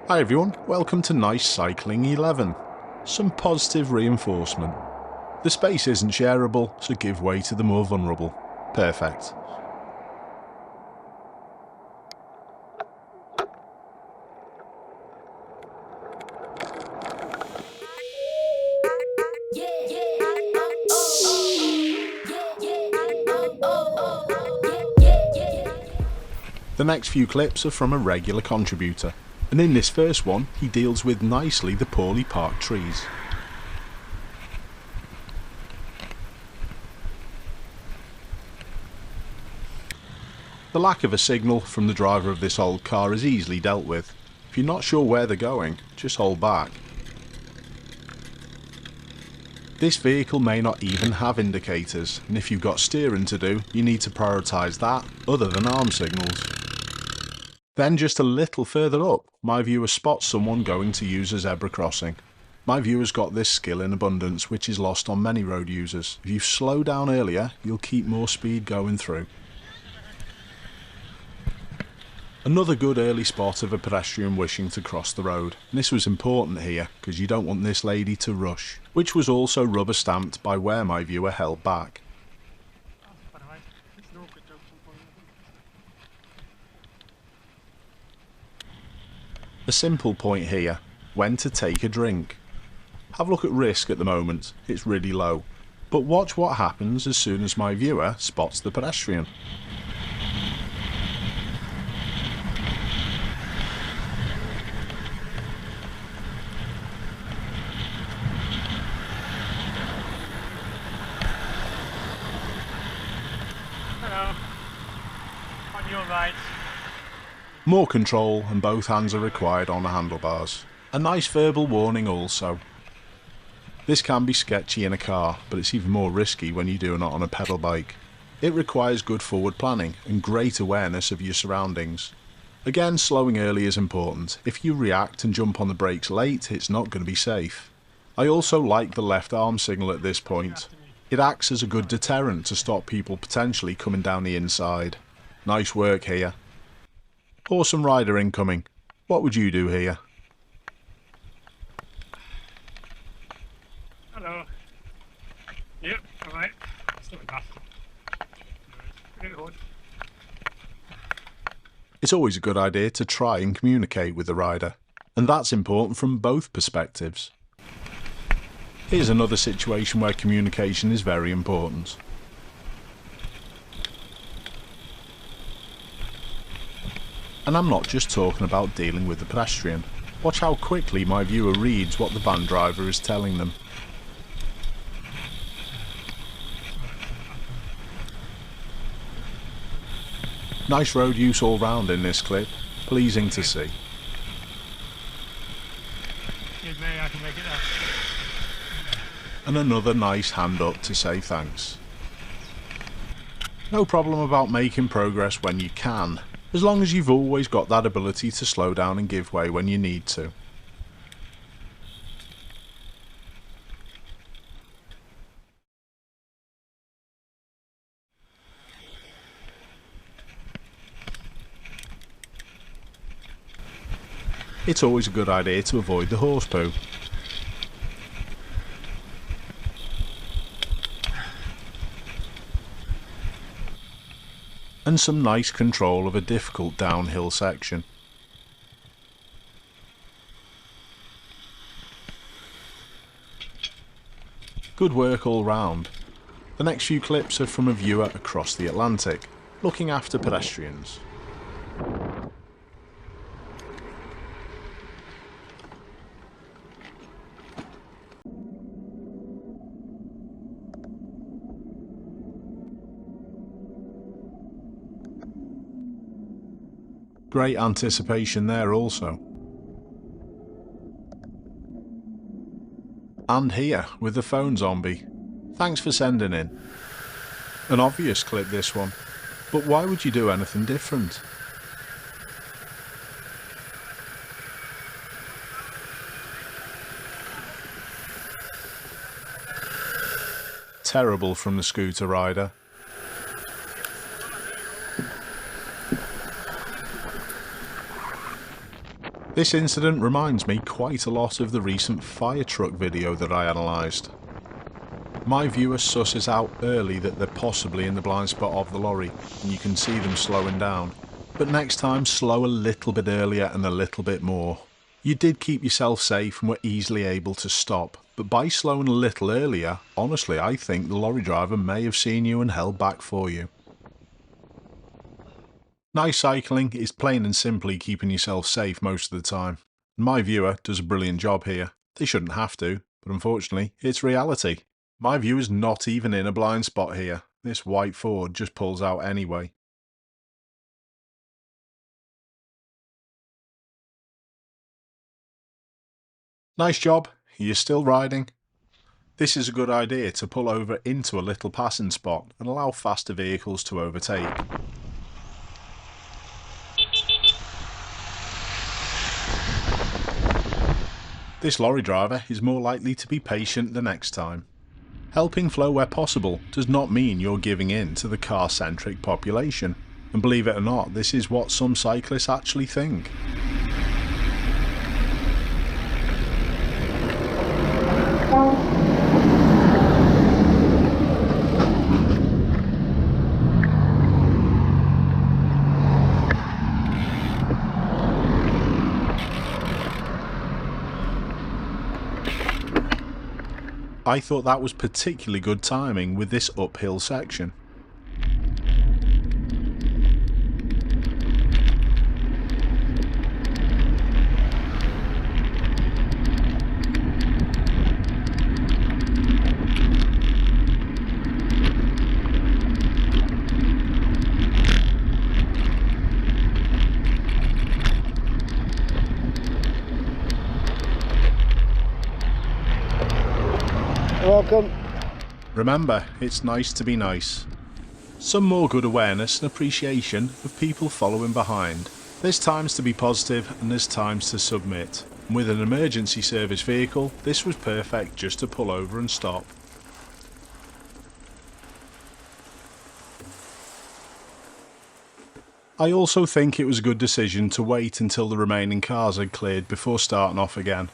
Hi everyone, welcome to Nice Cycling 11. Some positive reinforcement. The space isn't shareable, so give way to the more vulnerable. Perfect. The next few clips are from a regular contributor, and in this first one he deals with nicely the poorly parked trees. The lack of a signal from the driver of this old car is easily dealt with. If you're not sure where they're going, just hold back. This vehicle may not even have indicators, and if you've got steering to do, you need to prioritise that other than arm signals. Then just a little further up, my viewer spots someone going to use a zebra crossing. My viewer's got this skill in abundance, which is lost on many road users. If you slow down earlier, you'll keep more speed going through. Another good early spot of a pedestrian wishing to cross the road, and this was important here because you don't want this lady to rush, which was also rubber stamped by where my viewer held back. A simple point here, when to take a drink. Have a look at risk at the moment, it's really low, but watch what happens as soon as my viewer spots the pedestrian. Hello. On your right. More control and both hands are required on the handlebars. A nice verbal warning also. This can be sketchy in a car, but it's even more risky when you're doing it on a pedal bike. It requires good forward planning and great awareness of your surroundings. Again, slowing early is important. If you react and jump on the brakes late, it's not going to be safe. I also like the left arm signal at this point. It acts as a good deterrent to stop people potentially coming down the inside. Nice work here. Awesome rider incoming. What would you do here? Hello. Yep, alright. Still enough. Pretty good. It's always a good idea to try and communicate with the rider, and that's important from both perspectives. Here's another situation where communication is very important. And I'm not just talking about dealing with the pedestrian. Watch how quickly my viewer reads what the van driver is telling them. Nice road use all round in this clip, pleasing to see. Excuse me, I can make it up. And another nice hand up to say thanks. No problem about making progress when you can, as long as you've always got that ability to slow down and give way when you need to. It's always a good idea to avoid the horse poo. And some nice control of a difficult downhill section. Good work all round. The next few clips are from a viewer across the Atlantic, looking after pedestrians. Great anticipation there also. And here with the phone zombie. Thanks for sending in. An obvious clip this one, but why would you do anything different? Terrible from the scooter rider. This incident reminds me quite a lot of the recent fire truck video that I analysed. My viewer susses out early that they're possibly in the blind spot of the lorry, and you can see them slowing down. But next time, slow a little bit earlier and a little bit more. You did keep yourself safe and were easily able to stop, but by slowing a little earlier, honestly I think the lorry driver may have seen you and held back for you. Nice cycling is plain and simply keeping yourself safe most of the time. My viewer does a brilliant job here. They shouldn't have to, but unfortunately it's reality. My viewer's not even in a blind spot here. This white Ford just pulls out anyway. Nice job, you're still riding. This is a good idea to pull over into a little passing spot and allow faster vehicles to overtake. This lorry driver is more likely to be patient the next time. Helping flow where possible does not mean you're giving in to the car-centric population. And believe it or not, this is what some cyclists actually think. I thought that was particularly good timing with this uphill section. Welcome. Remember, it's nice to be nice. Some more good awareness and appreciation of people following behind. There's times to be positive and there's times to submit. And with an emergency service vehicle, this was perfect just to pull over and stop. I also think it was a good decision to wait until the remaining cars had cleared before starting off again.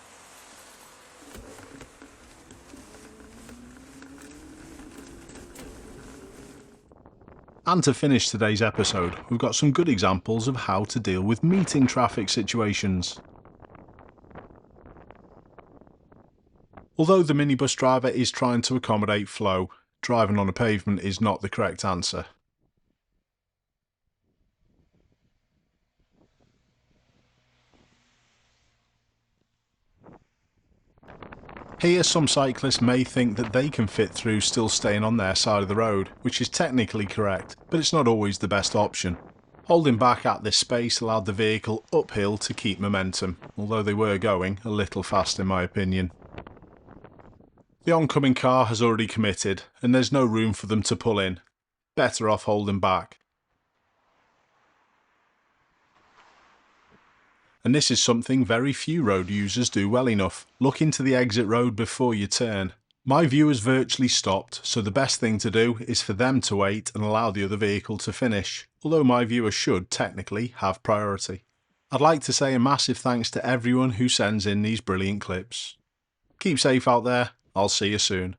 And to finish today's episode, we've got some good examples of how to deal with meeting traffic situations. Although the minibus driver is trying to accommodate flow, driving on a pavement is not the correct answer. Here some cyclists may think that they can fit through still staying on their side of the road, which is technically correct, but it's not always the best option. Holding back at this space allowed the vehicle uphill to keep momentum, although they were going a little fast in my opinion. The oncoming car has already committed, and there's no room for them to pull in. Better off holding back. And this is something very few road users do well enough. Look into the exit road before you turn. My view has virtually stopped, so the best thing to do is for them to wait and allow the other vehicle to finish, although my viewer should technically have priority. I'd like to say a massive thanks to everyone who sends in these brilliant clips. Keep safe out there, I'll see you soon.